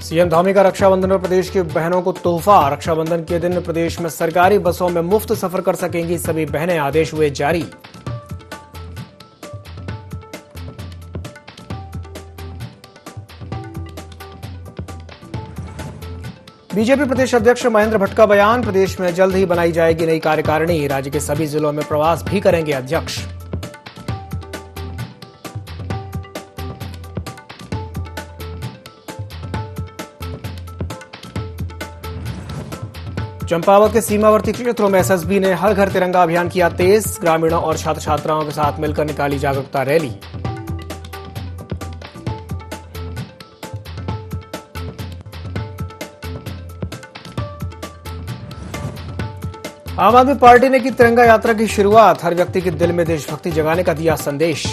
CM Dhami का रक्षाबंधन पर प्रदेश की बहनों को तोहफा। रक्षाबंधन के दिन प्रदेश में सरकारी बसों में मुफ्त सफर कर सकेंगी सभी बहनें, आदेश हुए जारी। बीजेपी प्रदेश अध्यक्ष महेंद्र भट्ट का बयान, प्रदेश में जल्द ही बनाई जाएगी नई कार्यकारिणी, राज्य के सभी जिलों में प्रवास भी करेंगे अध्यक्ष। चंपावत के सीमावर्ती क्षेत्रों में एसएसबी ने हर घर तिरंगा अभियान किया तेज, ग्रामीणों और छात्र छात्राओं के साथ मिलकर निकाली जागरूकता रैली। आम आदमी पार्टी ने की तिरंगा यात्रा की शुरुआत, हर व्यक्ति के दिल में देशभक्ति जगाने का दिया संदेश।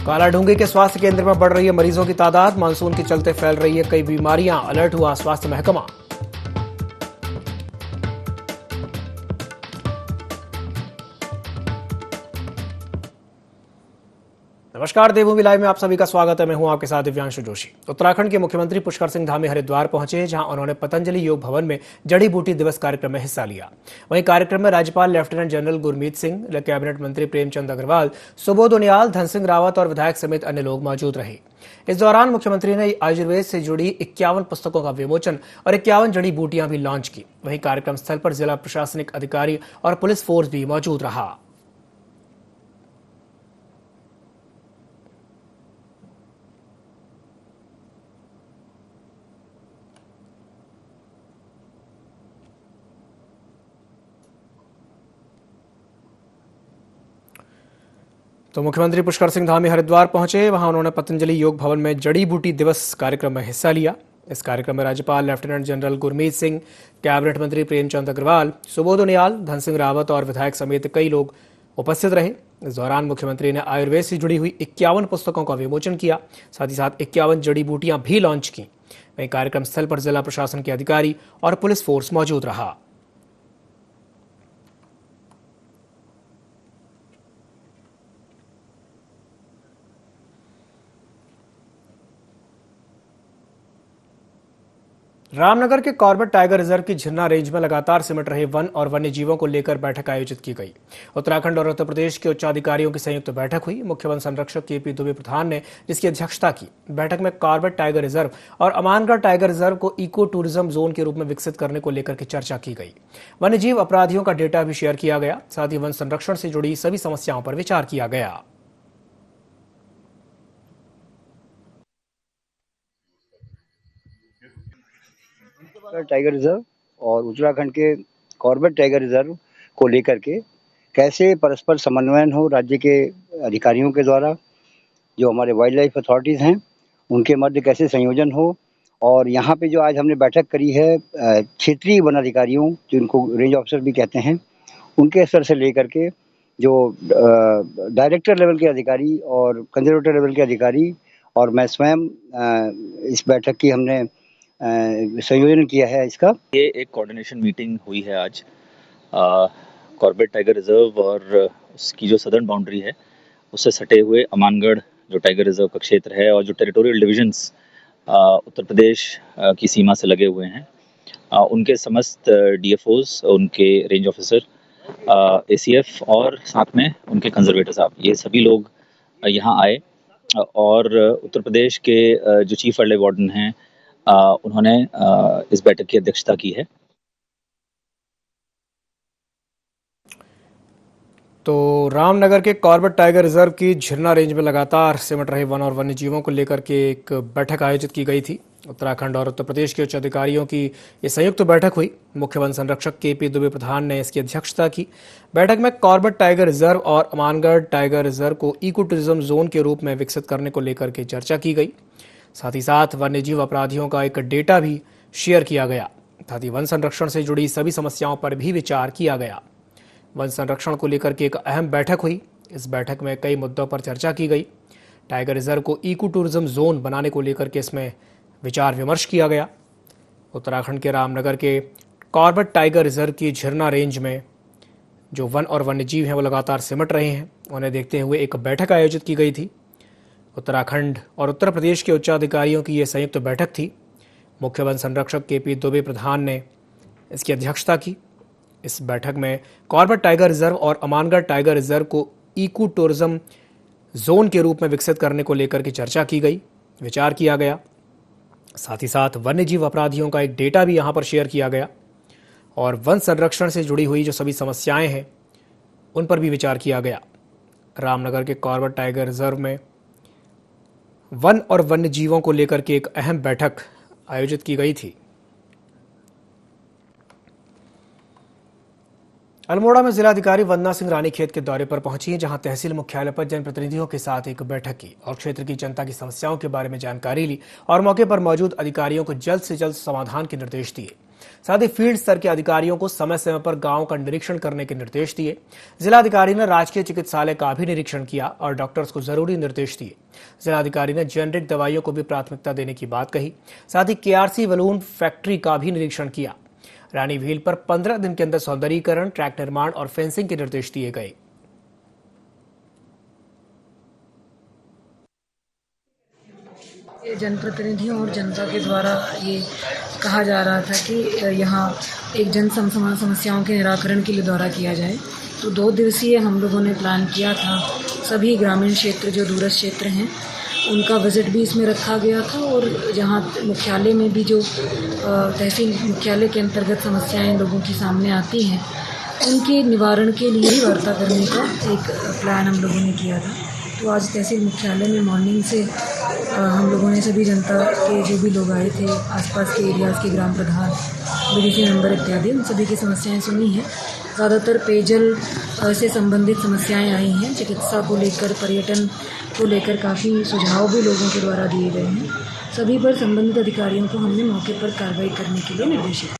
कालाढूंगी के स्वास्थ्य केंद्र में बढ़ रही है मरीजों की तादाद, मानसून के चलते फैल रही है कई बीमारियां, अलर्ट हुआ स्वास्थ्य महकमा। नमस्कार, देवभूमि लाइव में आप सभी का स्वागत है। मैं हूं आपके साथ दिव्यांशु जोशी। उत्तराखंड के मुख्यमंत्री पुष्कर सिंह धामी हरिद्वार पहुंचे, जहां उन्होंने पतंजलि योग भवन में जड़ी बूटी दिवस कार्यक्रम में हिस्सा लिया। वहीं कार्यक्रम में राज्यपाल lieutenant general Gurmeet Singh, cabinet मंत्री प्रेमचंद अग्रवाल, सुबोध उनियाल, धन सिंह रावत और विधायक समेत अन्य लोग मौजूद रहे। इस दौरान मुख्यमंत्री ने आयुर्वेद से जुड़ी 51 पुस्तकों का विमोचन और 51 जड़ी बूटियां भी लॉन्च की। वहीं कार्यक्रम स्थल पर जिला प्रशासनिक अधिकारी और पुलिस फोर्स भी मौजूद रहा। तो मुख्यमंत्री पुष्कर सिंह धामी हरिद्वार पहुंचे, वहां उन्होंने पतंजलि योग भवन में जड़ी बूटी दिवस कार्यक्रम में हिस्सा लिया। इस कार्यक्रम में राज्यपाल lieutenant general Gurmeet Singh, cabinet मंत्री प्रेमचंद अग्रवाल, सुबोध उनियाल, धन सिंह रावत और विधायक समेत कई लोग उपस्थित रहे। इस दौरान मुख्यमंत्री ने आयुर्वेद से जुड़ी हुई 51 पुस्तकों का विमोचन किया, साथ ही साथ 51 जड़ी बूटियां भी लॉन्च की। वहीं कार्यक्रम स्थल पर जिला प्रशासन के अधिकारी और पुलिस फोर्स मौजूद रहा। रामनगर के कॉर्बेट टाइगर रिजर्व की झिरना रेंज में लगातार सिमट रहे वन और वन्य जीवों को लेकर बैठक आयोजित की गई। उत्तराखंड और उत्तर प्रदेश के उच्चाधिकारियों की संयुक्त बैठक हुई। मुख्य वन संरक्षक केपी दुबे प्रधान ने जिसकी अध्यक्षता की। बैठक में कॉर्बेट टाइगर रिजर्व और अमानगढ़ टाइगर रिजर्व को इको टूरिज्म जोन के रूप में विकसित करने को लेकर के चर्चा की गई। वन्य जीव अपराधियों का डेटा भी शेयर किया गया। साथ ही वन संरक्षण से जुड़ी सभी समस्याओं पर विचार किया गया। टाइगर रिजर्व और उत्तराखंड के कॉर्बेट टाइगर रिजर्व को लेकर के कैसे परस्पर समन्वयन हो राज्य के अधिकारियों के द्वारा, जो हमारे वाइल्ड लाइफ अथॉरिटीज़ हैं उनके मध्य कैसे संयोजन हो। और यहाँ पे जो आज हमने बैठक करी है क्षेत्रीय वन अधिकारियों, जिनको रेंज ऑफिसर भी कहते हैं, उनके स्तर से लेकर के जो डायरेक्टर लेवल के अधिकारी और कंजर्वेटर लेवल के अधिकारी और मैं स्वयं इस बैठक की हमने संयोजन किया है। इसका ये एक कोऑर्डिनेशन मीटिंग हुई है आज कॉर्बेट टाइगर रिजर्व और उसकी जो सदर्न बाउंड्री है उससे सटे हुए अमानगढ़ जो टाइगर रिजर्व का क्षेत्र है और जो टेरिटोरियल डिविजन्स उत्तर प्रदेश की सीमा से लगे हुए हैं, उनके समस्त डीएफओज, उनके रेंज ऑफिसर, एसीएफ और साथ में उनके कंजर्वेटर साहब, ये सभी लोग यहाँ आए और उत्तर प्रदेश के जो चीफ वाइल्ड लाइफ वार्डन हैं उन्होंने इस बैठक की अध्यक्षता की है। तो रामनगर के कॉर्बेट टाइगर रिजर्व की झिरना रेंज में लगातार सिमट रहे वन और वन्य जीवों को लेकर के एक बैठक आयोजित की गई थी। उत्तराखंड और उत्तर प्रदेश के उच्च अधिकारियों की ये संयुक्त बैठक हुई। मुख्य वन संरक्षक केपी दुबे प्रधान ने इसकी अध्यक्षता की। बैठक में कॉर्बेट टाइगर रिजर्व और अमानगढ़ टाइगर रिजर्व को इको टूरिज्म जोन के रूप में विकसित करने को लेकर के चर्चा की गई। साथ ही साथ वन्यजीव अपराधियों का एक डेटा भी शेयर किया गया। साथ ही वन संरक्षण से जुड़ी सभी समस्याओं पर भी विचार किया गया। वन संरक्षण को लेकर के एक अहम बैठक हुई। इस बैठक में कई मुद्दों पर चर्चा की गई। टाइगर रिजर्व को इको टूरिज्म जोन बनाने को लेकर के इसमें विचार विमर्श किया गया। उत्तराखंड के रामनगर के कॉर्बेट टाइगर रिजर्व की झिरना रेंज में जो वन और वन्य जीव हैं वो लगातार सिमट रहे हैं, उन्हें देखते हुए एक बैठक आयोजित की गई थी। उत्तराखंड और उत्तर प्रदेश के उच्चाधिकारियों की ये संयुक्त बैठक थी। मुख्य वन संरक्षक केपी दुबे प्रधान ने इसकी अध्यक्षता की। इस बैठक में कॉर्बेट टाइगर रिजर्व और अमानगढ़ टाइगर रिजर्व को इको टूरिज्म जोन के रूप में विकसित करने को लेकर की चर्चा की गई, विचार किया गया। साथ ही साथ वन्यजीव अपराधियों का एक डेटा भी यहां पर शेयर किया गया और वन संरक्षण से जुड़ी हुई जो सभी समस्याएं हैं उन पर भी विचार किया गया। रामनगर के कॉर्बेट टाइगर रिजर्व में वन और वन्य जीवों को लेकर के एक अहम बैठक आयोजित की गई थी। अल्मोड़ा में जिलाधिकारी वंदना सिंह रानीखेत के दौरे पर पहुंची, जहां तहसील मुख्यालय पर जनप्रतिनिधियों के साथ एक बैठक की और क्षेत्र की जनता की समस्याओं के बारे में जानकारी ली और मौके पर मौजूद अधिकारियों को जल्द से जल्द समाधान के निर्देश दिए। साथ ही फील्ड स्तर के अधिकारियों को समय समय पर गांव का निरीक्षण करने के निर्देश दिए। जिलाधिकारी ने राजकीय चिकित्सालय का भी निरीक्षण किया और डॉक्टर्स को जरूरी निर्देश दिए। जिलाधिकारी ने जेनेरिक दवाइयों को भी प्राथमिकता देने की बात कही। साथ ही केआरसी बलून फैक्ट्री का भी निरीक्षण किया। रानी व्हील पर 15 दिन के अंदर सौंदर्यीकरण, ट्रैक निर्माण और फेंसिंग के निर्देश दिए गए। जनप्रतिनिधियों और जनता के द्वारा ये कहा जा रहा था कि यहाँ एक जन समस्याओं के निराकरण के लिए दौरा किया जाए, तो 2 दिवसीय हम लोगों ने प्लान किया था। सभी ग्रामीण क्षेत्र जो दूरस्थ क्षेत्र हैं उनका विजिट भी इसमें रखा गया था और जहाँ मुख्यालय में भी जो तहसील मुख्यालय के अंतर्गत समस्याएं लोगों की सामने आती हैं उनके निवारण के लिए ही वार्ता करने का एक प्लान हम लोगों ने किया था। तो आज तहसील मुख्यालय में मॉर्निंग से हम लोगों ने सभी जनता के जो भी लोग आए थे, आसपास के एरियाज़ के ग्राम प्रधान, बीडीसी मेंबर इत्यादि, उन सभी की समस्याएं सुनी हैं। ज़्यादातर पेयजल से संबंधित समस्याएं आई हैं। चिकित्सा को लेकर, पर्यटन को लेकर काफ़ी सुझाव भी लोगों के द्वारा दिए गए हैं। सभी पर संबंधित अधिकारियों को हमने मौके पर कार्रवाई करने के लिए निर्देशित।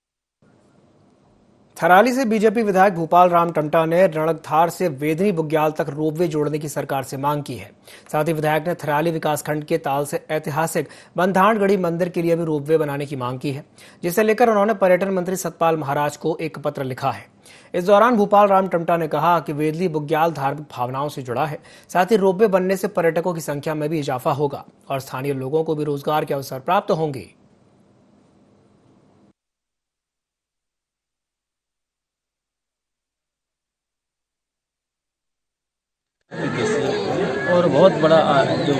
थराली से बीजेपी विधायक भूपाल राम टमटा ने रणकधार से वेदनी बुग्याल तक रोपवे जोड़ने की सरकार से मांग की है। साथ ही विधायक ने थराली विकासखंड के ताल से ऐतिहासिक बंधाणगढ़ी मंदिर के लिए भी रोपवे बनाने की मांग की है, जिसे लेकर उन्होंने पर्यटन मंत्री सतपाल महाराज को एक पत्र लिखा है। इस दौरान भूपाल राम टमटा ने कहा कि वेदली बुग्याल धार्मिक भावनाओं से जुड़ा है। साथ ही रोपवे बनने से पर्यटकों की संख्या में भी इजाफा होगा और स्थानीय लोगों को भी रोजगार के अवसर प्राप्त होंगे। और बहुत बड़ा जो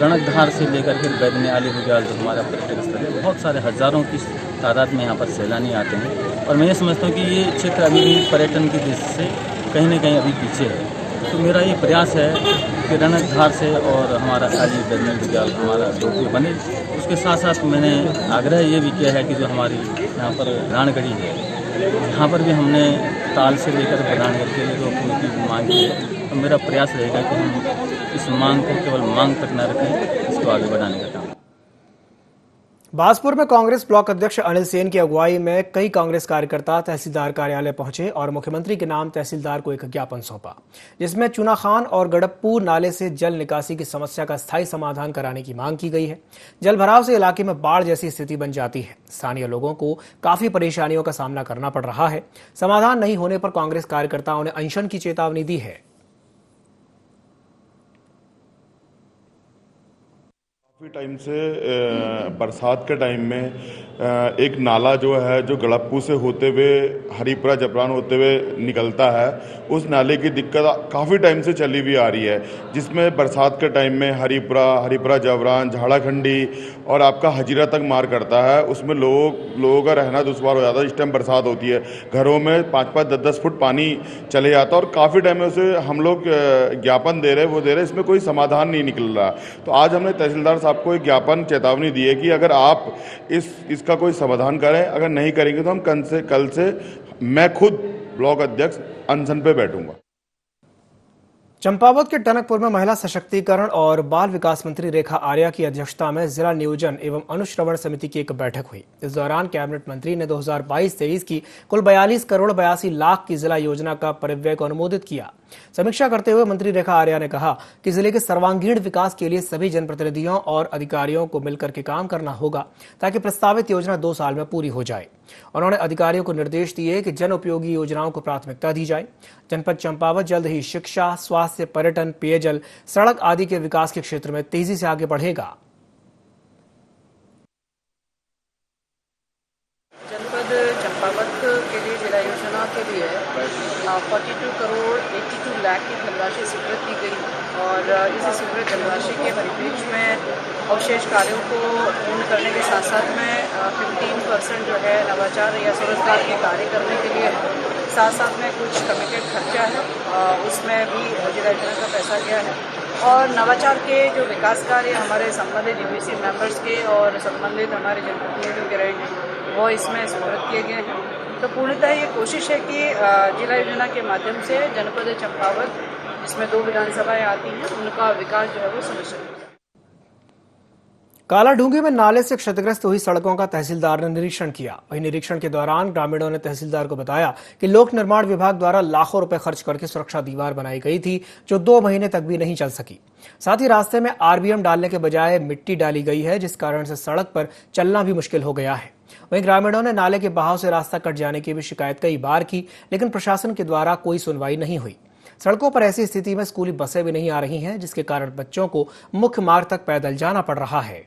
रणकधार से लेकर के बैदनी आली बुग्याल जो हमारा पर्यटक स्थल है, बहुत सारे हज़ारों की तादाद में यहाँ पर सैलानी आते हैं और मैं ये समझता हूँ कि ये क्षेत्र अभी भी पर्यटन की दृष्टि से कहीं न कहीं अभी पीछे है। तो मेरा ये प्रयास है कि रणकधार से और हमारा आली बैदनी बुग्याल हमारा रोपवे बने। उसके साथ साथ मैंने आग्रह ये भी किया है कि जो हमारी यहाँ पर राणगढ़ी है, यहाँ पर भी हमने ताल से लेकर बंधाणगढ़ के लिए रोपवे की मांग की है। तो मेरा प्रयास रहेगा कि हम इस मांग को केवल मांग तक न रखें, इसको आगे बढ़ाने का काम। बाजपुर में कांग्रेस ब्लॉक अध्यक्ष अनिल सेन की अगुवाई में कई कांग्रेस कार्यकर्ता तहसीलदार कार्यालय पहुंचे और मुख्यमंत्री के नाम तहसीलदार को एक ज्ञापन सौंपा, जिसमें चुनाखान और गड़प्पू नाले से जल निकासी की समस्या का स्थायी समाधान कराने की मांग की गई है। जल भराव से इलाके में बाढ़ जैसी स्थिति बन जाती है। स्थानीय लोगों को काफी परेशानियों का सामना करना पड़ रहा है। समाधान नहीं होने पर कांग्रेस कार्यकर्ताओं ने अनशन की चेतावनी दी है। काफ़ी टाइम से बरसात के टाइम में एक नाला जो है जो गड़प्पू से होते हुए हरिपुरा जबरान होते हुए निकलता है, उस नाले की दिक्कत काफ़ी टाइम से चली हुई आ रही है, जिसमें बरसात के टाइम में हरिपुरा जबरान, झाड़ाखंडी और आपका हजीरा तक मार करता है। उसमें लोगों का रहना दुश्वार हो जाता है। इस टाइम बरसात होती है, घरों में 5-5, 10-10 फुट पानी चले जाता है और काफ़ी टाइम में उसे हम लोग ज्ञापन दे रहे, इसमें कोई समाधान नहीं निकल रहा। तो आज हमने तहसीलदार साहब को एक ज्ञापन चेतावनी दी है कि अगर आप इसका कोई समाधान करें, अगर नहीं करेंगे तो हम कल से मैं खुद ब्लॉक अध्यक्ष अनशन पे बैठूंगा। चंपावत के टनकपुर में महिला सशक्तिकरण और बाल विकास मंत्री रेखा आर्या की अध्यक्षता में जिला नियोजन एवं अनुश्रवण समिति की एक बैठक हुई। इस दौरान कैबिनेट मंत्री ने 2022-23 की कुल 42 करोड़ 82 लाख की जिला योजना का परिव्यय को अनुमोदित किया। समीक्षा करते हुए मंत्री रेखा आर्या ने कहा कि जिले के सर्वांगीण विकास के लिए सभी जनप्रतिनिधियों और अधिकारियों को मिलकर के काम करना होगा ताकि प्रस्तावित योजना 2 साल में पूरी हो जाए। उन्होंने अधिकारियों को निर्देश दिए कि जन उपयोगी योजनाओं को प्राथमिकता दी जाए। जनपद चंपावत जल्द ही शिक्षा, स्वास्थ्य, पर्यटन, पेयजल, सड़क आदि के विकास के क्षेत्र में तेजी से आगे बढ़ेगा। जनपद चंपावत के लिए जिला योजना के लिए 42 करोड़ 82 लाख की धनराशि स्वीकृत की गई और इस स्वीकृत धनराशि के परिप्रेक्ष्य में अवशेष कार्यों को पूर्ण करने के साथ साथ में 15% जो है नवाचार या स्वरोजगार के कार्य करने के लिए है। साथ साथ में कुछ कमिटेड खर्चा है उसमें भी जिला योजना का पैसा गया है और नवाचार के जो विकास कार्य हमारे संबंधित डीबीसी मेंबर्स के और संबंधित हमारे जनप्रतिनिधियों के रहेंगे वो इसमें स्वीकृत किए गए हैं। तो पूर्णतः ये कोशिश है कि जिला योजना के माध्यम से जनपद चंपावत जिसमें 2 विधानसभाएं आती हैं उनका विकास जो है वो सुनिश्चित हो। कालाढूंगी में नाले से क्षतिग्रस्त हुई सड़कों का तहसीलदार ने निरीक्षण किया। वहीं निरीक्षण के दौरान ग्रामीणों ने तहसीलदार को बताया कि लोक निर्माण विभाग द्वारा लाखों रुपए खर्च करके सुरक्षा दीवार बनाई गई थी जो 2 महीने तक भी नहीं चल सकी। साथ ही रास्ते में आरबीएम डालने के बजाय मिट्टी डाली गई है जिस कारण से सड़क पर चलना भी मुश्किल हो गया है। वहीं ग्रामीणों ने नाले के बहाव से रास्ता कट जाने की भी शिकायत कई बार की लेकिन प्रशासन के द्वारा कोई सुनवाई नहीं हुई। सड़कों पर ऐसी स्थिति में स्कूली बसें भी नहीं आ रही हैं जिसके कारण बच्चों को मुख्य मार्ग तक पैदल जाना पड़ रहा है।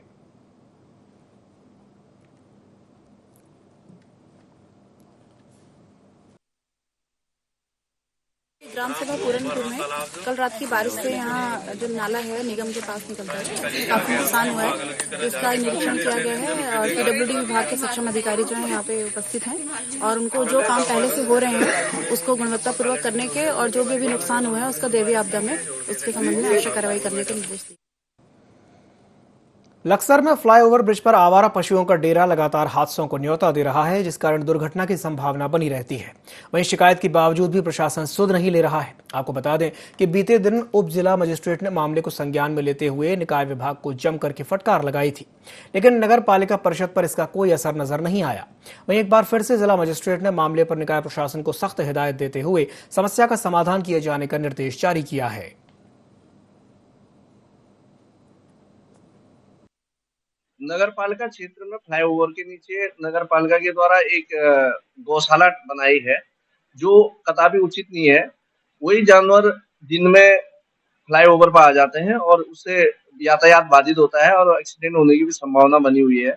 ग्राम सभा पूरनपुर में कल रात की बारिश से यहाँ जो नाला है निगम के पास निकलता है काफी नुकसान हुआ है। इसका निरीक्षण किया गया है और पीडब्ल्यूडी विभाग के सक्षम अधिकारी जो है यहाँ पे उपस्थित हैं और उनको जो काम पहले से हो रहे हैं उसको गुणवत्तापूर्वक करने के और जो भी नुकसान हुआ है उसका दैवीय आपदा में उसके संबंध में आवश्यक कार्रवाई करने के निर्देश दिए। लक्सर में फ्लाईओवर ब्रिज पर आवारा पशुओं का डेरा लगातार हादसों को न्योता दे रहा है जिस कारण दुर्घटना की संभावना बनी रहती है। वहीं शिकायत के बावजूद भी प्रशासन सुध नहीं ले रहा है। आपको बता दें कि बीते दिन उप जिला मजिस्ट्रेट ने मामले को संज्ञान में लेते हुए निकाय विभाग को जम करके फटकार लगाई थी लेकिन नगर पालिका परिषद पर इसका कोई असर नजर नहीं आया। वहीं एक बार फिर से जिला मजिस्ट्रेट ने मामले पर निकाय प्रशासन को सख्त हिदायत देते हुए समस्या का समाधान किए जाने का निर्देश जारी किया है। नगर पालिका क्षेत्र में फ्लाईओवर के नीचे नगर पालिका के द्वारा एक गौशाला बनाई है जो कदापि उचित नहीं है। वही जानवर दिन में फ्लाईओवर पर आ जाते हैं और उससे यातायात बाधित होता है और एक्सीडेंट होने की भी संभावना बनी हुई है।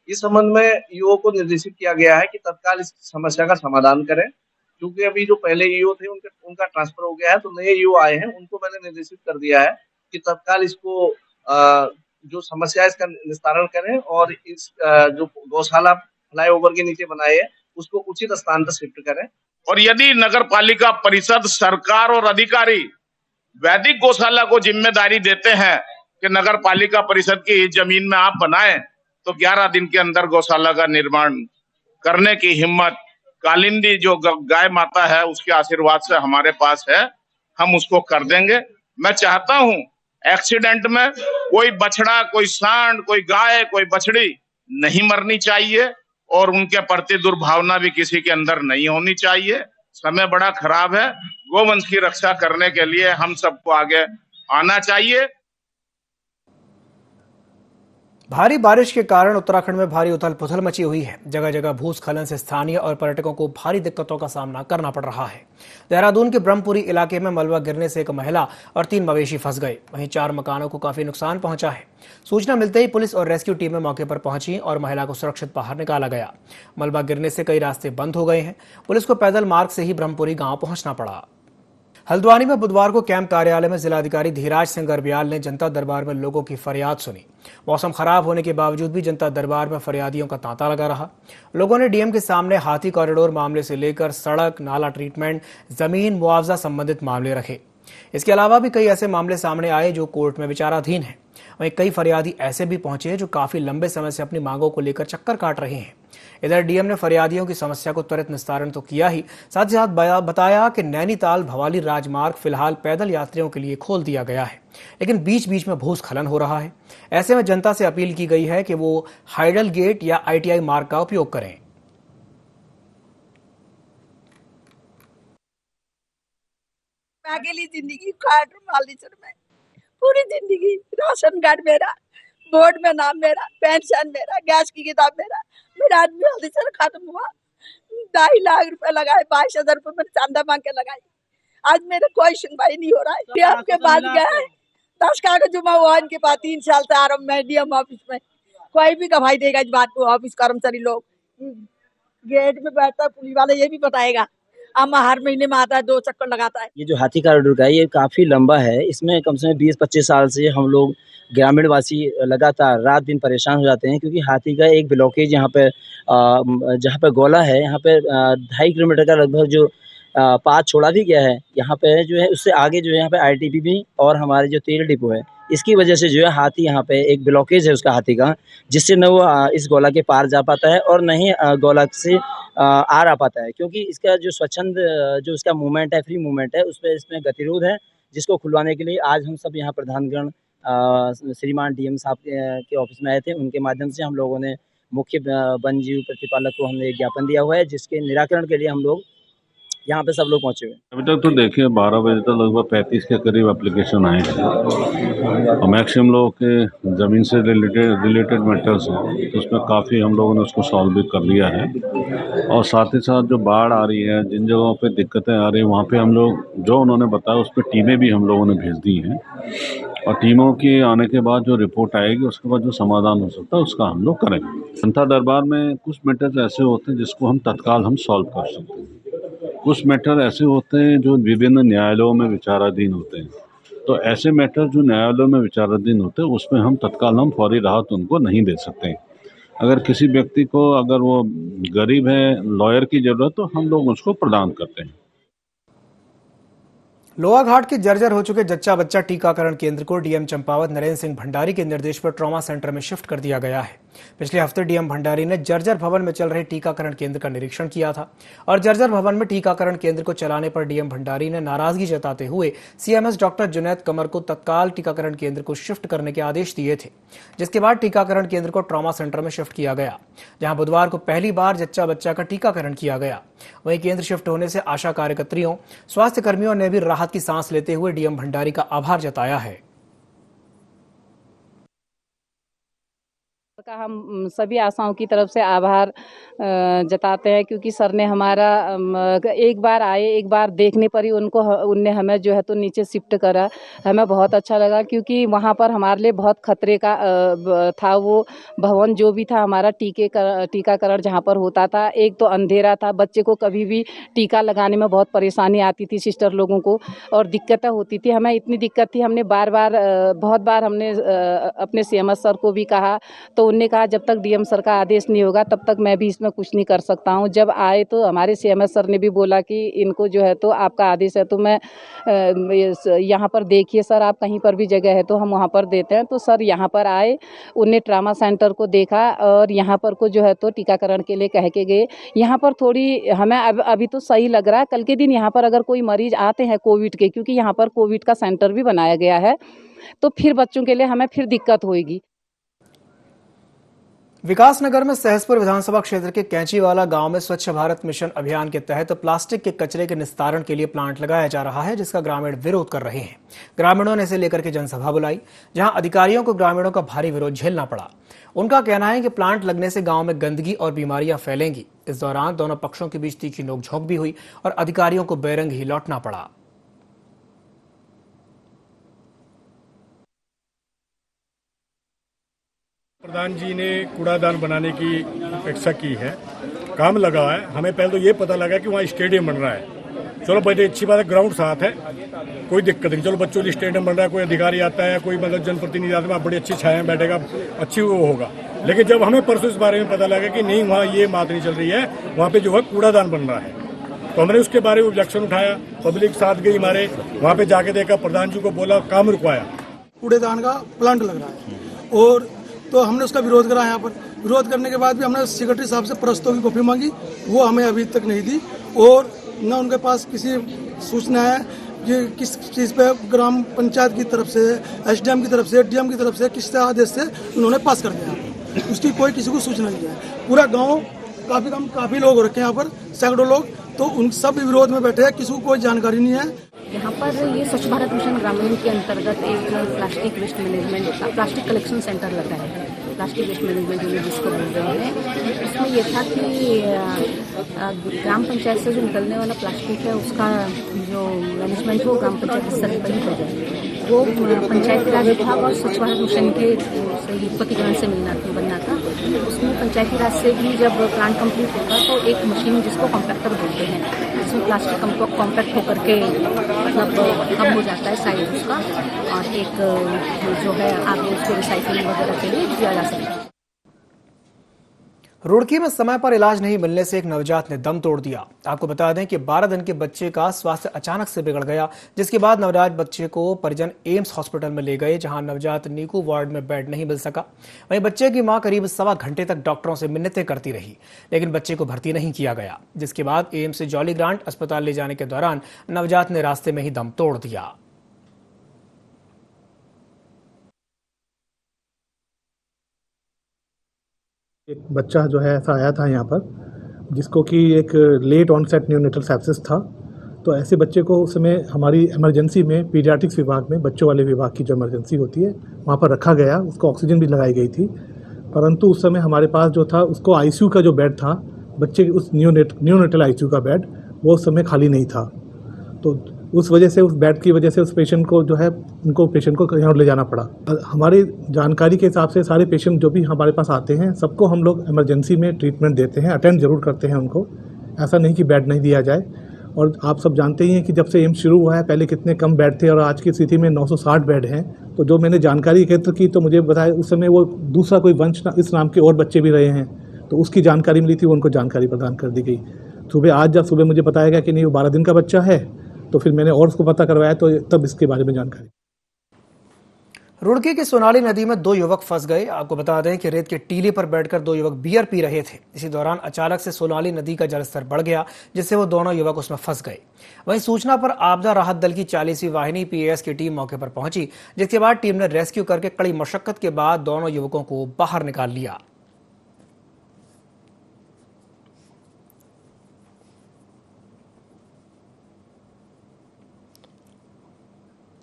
इस संबंध में ईओ को निर्देशित किया गया है कि तत्काल इस समस्या का समाधान करें क्योंकि अभी जो पहले ईओ थे उनका ट्रांसफर हो गया है तो नए ईओ आए हैं उनको मैंने निर्देशित कर दिया है कि तत्काल इसको जो समस्या है इसका निस्तारण करें और इस जो गौशाला फ्लाईओवर के नीचे बनाए है उसको उचित स्थान पर शिफ्ट करें। और यदि नगर पालिका परिषद, सरकार और अधिकारी वैदिक गौशाला को जिम्मेदारी देते हैं कि नगर पालिका परिषद की जमीन में आप बनाएं तो 11 दिन के अंदर गौशाला का निर्माण करने की हिम्मत कालिंदी जो गाय माता है उसके आशीर्वाद से हमारे पास है, हम उसको कर देंगे। मैं चाहता हूं एक्सीडेंट में कोई बछड़ा, कोई सांड, कोई गाय, कोई बछड़ी नहीं मरनी चाहिए और उनके प्रति दुर्भावना भी किसी के अंदर नहीं होनी चाहिए। समय बड़ा खराब है, गोवंश की रक्षा करने के लिए हम सबको आगे आना चाहिए। भारी बारिश के कारण उत्तराखंड में भारी उथल पुथल मची हुई है। जगह जगह भूस्खलन से स्थानीय और पर्यटकों को भारी दिक्कतों का सामना करना पड़ रहा है। देहरादून के ब्रह्मपुरी इलाके में मलबा गिरने से एक महिला और 3 मवेशी फंस गए। वहीं 4 मकानों को काफी नुकसान पहुंचा है। सूचना मिलते ही पुलिस और रेस्क्यू टीमें मौके पर पहुंची और महिला को सुरक्षित बाहर निकाला गया। मलबा गिरने से कई रास्ते बंद हो गए हैं। पुलिस को पैदल मार्ग से ही ब्रह्मपुरी गांव पहुंचना पड़ा। हल्द्वानी में बुधवार को कैंप कार्यालय में जिलाधिकारी धीराज सिंह गर्ब्याल ने जनता दरबार में लोगों की फरियाद सुनी। मौसम खराब होने के बावजूद भी जनता दरबार में फरियादियों का तांता लगा रहा। लोगों ने डीएम के सामने हाथी कॉरिडोर मामले से लेकर सड़क, नाला ट्रीटमेंट, जमीन मुआवजा संबंधित मामले रखे। इसके अलावा भी कई ऐसे मामले सामने आए जो कोर्ट में विचाराधीन हैं। वहीं कई फरियादी ऐसे भी पहुंचे जो काफी लंबे समय से अपनी मांगों को लेकर चक्कर काट रहे हैं। इधर डीएम ने फरियादियों की समस्या को त्वरित निस्तारण तो किया ही, साथ ही साथ बताया कि नैनीताल भवाली राजमार्ग फिलहाल पैदल यात्रियों के लिए खोल दिया गया है, लेकिन बीच बीच में भूस्खलन हो रहा है। ऐसे में जनता से अपील की गई है कि वो हाइडल गेट या आईटीआई मार्ग का उपयोग करें। अकेली जिंदगी काट मालीचर में पूरी जिंदगी राशन कार्ड मेरा, बोर्ड में नाम मेरा, पेंशन मेरा, गैस की किताब मेरा, मैं मेरा आदमी हल्दी से खत्म हुआ, 2.5 लाख रुपए लगाए, 22,000 रुपए मैंने चांदा मांग के लगाई। आज मेरे कोई सुनवाई नहीं हो रहा है। डीएम के पास गए, 10 कागज जमा हुआ इनके पास, 3 साल से आ रहा हूं मैं डीएम ऑफिस में, कोई भी गवाही देगा इस बात को। ऑफिस कर्मचारी लोग गेट में बैठता है, पुलिस वाले ये भी बताएगा, अम्मा हर महीने में आता है, 2 चक्कर लगाता है। ये जो हाथी कॉरिडोर का है ये काफ़ी लंबा है। इसमें कम से कम 20-25 साल से हम लोग ग्रामीण वासी लगातार रात दिन परेशान हो जाते हैं, क्योंकि हाथी का एक ब्लॉकेज यहाँ पे जहाँ पे गोला है, यहाँ पे 2.5 किलोमीटर का लगभग जो पाथ छोड़ा भी गया है। यहाँ पे जो है उससे आगे जो है यहाँ पे ITP भी और हमारे जो तेल डिपो है, इसकी वजह से जो है हाथी यहाँ पे एक ब्लॉकेज है उसका हाथी का, जिससे न वो इस गोला के पार जा पाता है और न ही गोला से आ रहा पाता है, क्योंकि इसका जो स्वच्छंद जो उसका मूवमेंट है, फ्री मूवमेंट है, उस पर इसमें गतिरोध है, जिसको खुलवाने के लिए आज हम सब यहाँ प्रधानगण श्रीमान डीएम साहब के ऑफिस में आए थे। उनके माध्यम से हम लोगों ने मुख्य वन जीव प्रतिपालक को हमने एक ज्ञापन दिया हुआ है, जिसके निराकरण के लिए हम लोग यहाँ पे सब लोग पहुँचे हुए। अभी तक तो देखिए 12 बजे तक लगभग 35 के करीब एप्लीकेशन आए हैं और मैक्सिमम लोगों के ज़मीन से रिलेटेड मैटर्स हैं, तो उसमें काफ़ी हम लोगों ने उसको सॉल्व भी कर लिया है। और साथ ही साथ जो बाढ़ आ रही है, जिन जगहों पे दिक्कतें आ रही हैं, वहाँ पे हम लोग जो उन्होंने बताया उस पर टीमें भी हम लोगों ने भेज दी हैं और टीमों के आने के बाद जो रिपोर्ट आएगी उसके बाद जो समाधान हो सकता है उसका हम लोग करेंगे। जनता दरबार में कुछ मैटर्स ऐसे होते हैं जिसको हम तत्काल हम सॉल्व कर सकते हैं, कुछ मैटर ऐसे होते हैं जो विभिन्न न्यायालयों में विचाराधीन होते हैं। तो ऐसे मैटर जो न्यायालयों में विचाराधीन होते हैं उसमें हम तत्काल हम फौरी राहत उनको नहीं दे सकते। अगर किसी व्यक्ति को अगर वो गरीब है, लॉयर की ज़रूरत, तो हम लोग उसको प्रदान करते हैं। लोहाघाट के जर्जर हो चुके जच्चा बच्चा टीकाकरण केंद्र को डीएम चंपावत नरेंद्र सिंह भंडारी के निर्देश पर ट्रॉमा सेंटर में शिफ्ट कर दिया गया है। पिछले हफ्ते डीएम भंडारी ने जर्जर भवन में चल रहे टीकाकरण केंद्र का निरीक्षण किया था और जर्जर भवन में टीकाकरण केंद्र को चलाने पर डीएम भंडारी ने नाराजगी जताते हुए सीएमएस डॉक्टर जुनैद कमर को तत्काल टीकाकरण केंद्र को शिफ्ट करने के आदेश दिए थे, जिसके बाद टीकाकरण केंद्र को ट्रॉमा सेंटर में शिफ्ट किया गया, जहां बुधवार को पहली बार जच्चा बच्चा का टीकाकरण किया गया। वहीं केंद्र शिफ्ट होने से आशा कार्यकर्तियों, स्वास्थ्य कर्मियों ने भी राहत की सांस लेते हुए डीएम भंडारी का आभार जताया है। का हम सभी आशाओं की तरफ से आभार जताते हैं, क्योंकि सर ने हमारा एक बार आए, एक बार देखने पर ही उनने हमें जो है तो नीचे शिफ्ट करा। हमें बहुत अच्छा लगा, क्योंकि वहाँ पर हमारे लिए बहुत खतरे का था वो भवन जो भी था हमारा टीकाकरण जहाँ पर होता था। एक तो अंधेरा था, बच्चे को कभी भी टीका लगाने में बहुत परेशानी आती थी, सिस्टर लोगों को, और दिक्कतें होती थी। हमें इतनी दिक्कत थी, हमने बहुत बार हमने अपने सीएमएस सर को भी कहा, तो उनने कहा जब तक डीएम सर का आदेश नहीं होगा तब तक मैं भी इसमें कुछ नहीं कर सकता हूं। जब आए तो हमारे सीएमएस सर ने भी बोला कि इनको जो है तो आपका आदेश है तो मैं यहाँ पर देखिए सर, आप कहीं पर भी जगह है तो हम वहाँ पर देते हैं। तो सर यहाँ पर आए, उन्हें ट्रामा सेंटर को देखा और यहाँ पर को जो है तो टीकाकरण के लिए कह के गए। यहाँ पर थोड़ी हमें अभी तो सही लग रहा है। कल के दिन यहाँ पर अगर कोई मरीज आते हैं कोविड के, क्योंकि यहाँ पर कोविड का सेंटर भी बनाया गया है, तो फिर बच्चों के लिए हमें फिर दिक्कत होगी। विकासनगर में सहसपुर विधानसभा क्षेत्र के कैंचीवाला गांव में स्वच्छ भारत मिशन अभियान के तहत प्लास्टिक के कचरे के निस्तारण के लिए प्लांट लगाया जा रहा है, जिसका ग्रामीण विरोध कर रहे हैं। ग्रामीणों ने इसे लेकर के जनसभा बुलाई, जहां अधिकारियों को ग्रामीणों का भारी विरोध झेलना पड़ा। उनका कहना है कि प्लांट लगने से गांव में गंदगी और बीमारियां फैलेंगी। इस दौरान दोनों पक्षों के बीच तीखी नोकझोंक भी हुई और अधिकारियों को बेरंग ही लौटना पड़ा। प्रधान जी ने कूड़ादान बनाने की अपेक्षा की है, काम लगा है। हमें पहले तो ये पता लगा कि वहाँ स्टेडियम बन रहा है। चलो बड़ी अच्छी बात है, ग्राउंड साथ है, कोई दिक्कत नहीं। चलो बच्चों के लिए स्टेडियम बन रहा है, कोई अधिकारी आता है, कोई मतलब जनप्रतिनिधि आता है, बड़ी अच्छी छाया बैठेगा, अच्छी वो होगा। लेकिन जब हमें परसों इस बारे में पता लगा कि नहीं, वहाँ ये बात नहीं चल रही है, वहाँ पे जो है कूड़ादान बन रहा है, तो हमने उसके बारे में ऑब्जेक्शन उठाया। पब्लिक साथ गई हमारे, वहाँ पे जाके देखा, प्रधान जी को बोला, काम रुकवाया। कूड़ेदान का प्लांट लग रहा है और तो हमने उसका विरोध करा। यहाँ पर विरोध करने के बाद भी हमने सेक्रेटरी साहब से प्रस्तों की कॉपी मांगी, वो हमें अभी तक नहीं दी और न उनके पास किसी सूचना है कि किस चीज़ पे ग्राम पंचायत की तरफ से, एसडीएम की तरफ से, डीएम की तरफ से किस आदेश से उन्होंने पास कर दिया, उसकी कोई किसी को सूचना नहीं है। पूरा गाँव काफ़ी लोग हो रखे हैं यहाँ पर, सैकड़ों लोग, तो उन सब विरोध में बैठे हैं, किसी को कोई जानकारी नहीं है। यहाँ पर ये स्वच्छ भारत मिशन ग्रामीण के अंतर्गत एक plastic waste management plastic collection centre लगा है। प्लास्टिक वेस्ट मैनेजमेंट यूनिट जिसको बोल रहे हैं, उसमें ये था कि ग्राम पंचायत से जो निकलने वाला प्लास्टिक है उसका जो मैनेजमेंट हो ग्राम पंचायत स्तर पर ही हो जाए। वो पंचायती राज विभाग और स्वच्छ भारत मिशन के युक्तिकरण से बनना था। उसमें पंचायती राज से भी जब प्लांट कंप्लीट होगा तो एक मशीन जिसको कॉम्पैक्टर बोलते हैं, जिसमें प्लास्टिक कॉम्पैक्ट होकर के मतलब कम हो जाता है साइज उसका, और एक जो है आगे उसको रिसाइकलिंग वगैरह के लिए दिया जा सकता है। रुड़की में समय पर इलाज नहीं मिलने से एक नवजात ने दम तोड़ दिया। आपको बता दें कि 12 दिन के बच्चे का स्वास्थ्य अचानक से बिगड़ गया, जिसके बाद नवजात बच्चे को परिजन एम्स हॉस्पिटल में ले गए, जहां नवजात नीकू वार्ड में बेड नहीं मिल सका। वहीं बच्चे की मां करीब 1.25 घंटे तक डॉक्टरों से मिन्नतें करती रही, लेकिन बच्चे को भर्ती नहीं किया गया, जिसके बाद एम्स से जॉली ग्रांट अस्पताल ले जाने के दौरान नवजात ने रास्ते में ही दम तोड़ दिया। एक बच्चा जो है ऐसा आया था यहाँ पर, जिसको कि एक लेट ऑनसेट न्यूनेटल सेप्सिस था। तो ऐसे बच्चे को उस समय हमारी इमरजेंसी में पीडियाट्रिक्स विभाग में, बच्चों वाले विभाग की जो इमरजेंसी होती है, वहाँ पर रखा गया। उसको ऑक्सीजन भी लगाई गई थी, परंतु उस समय हमारे पास जो था उसको आईसीयू का जो बेड था, बच्चे के उस न्यूनेटल आईसीयू का बेड, वो उस समय खाली नहीं था। तो उस वजह से, उस बेड की वजह से उस पेशेंट को जो है, उनको पेशेंट को यहाँ ले जाना पड़ा। हमारी जानकारी के हिसाब से सारे पेशेंट जो भी हमारे पास आते हैं, सबको हम लोग इमरजेंसी में ट्रीटमेंट देते हैं, अटेंड जरूर करते हैं उनको। ऐसा नहीं कि बेड नहीं दिया जाए। और आप सब जानते ही हैं कि जब से एम्स शुरू हुआ है, पहले कितने कम बेड थे और आज की स्थिति में 960 बेड हैं। तो जो मैंने जानकारी एकत्र की तो मुझे बताया उस समय वो दूसरा कोई वंश इस नाम के और बच्चे भी रहे हैं, तो उसकी जानकारी मिली थी, उनको जानकारी प्रदान कर दी गई। आज जब सुबह मुझे बताया गया कि नहीं वो 12 दिन का बच्चा है, तो फिर मैंने और उसको पता करवाया, तो तब इसके बारे में जानकारी। रुड़की की सोनाली नदी में 2 युवक फंस गए। आपको बता दें कि रेत के टीले पर बैठकर 2 युवक बियर पी रहे थे। इसी दौरान अचानक से सोनाली नदी का जलस्तर बढ़ गया, जिससे वो दोनों युवक उसमें फंस गए। वहीं सूचना पर आपदा राहत दल की 40वीं वाहिनी पीएएस की टीम मौके पर पहुंची, जिसके बाद टीम ने रेस्क्यू करके कड़ी मशक्कत के बाद दोनों युवकों को बाहर निकाल लिया।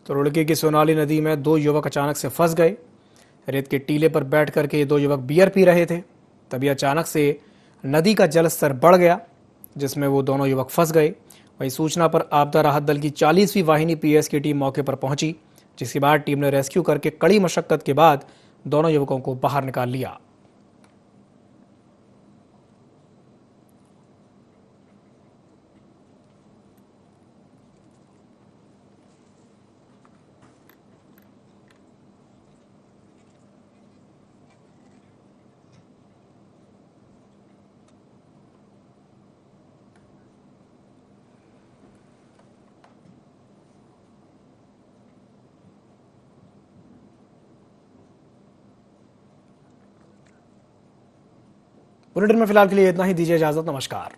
तो रुड़की की सोनाली नदी में 2 युवक अचानक से फंस गए। रेत के टीले पर बैठ करके ये 2 युवक बियर पी रहे थे, तभी अचानक से नदी का जलस्तर बढ़ गया, जिसमें वो दोनों युवक फंस गए। वहीं सूचना पर आपदा राहत दल की 40वीं वाहिनी पीएस की टीम मौके पर पहुंची, जिसके बाद टीम ने रेस्क्यू करके कड़ी मशक्कत के बाद दोनों युवकों को बाहर निकाल लिया। बुलेटिन में फिलहाल के लिए इतना ही। दीजिए इजाजत। नमस्कार।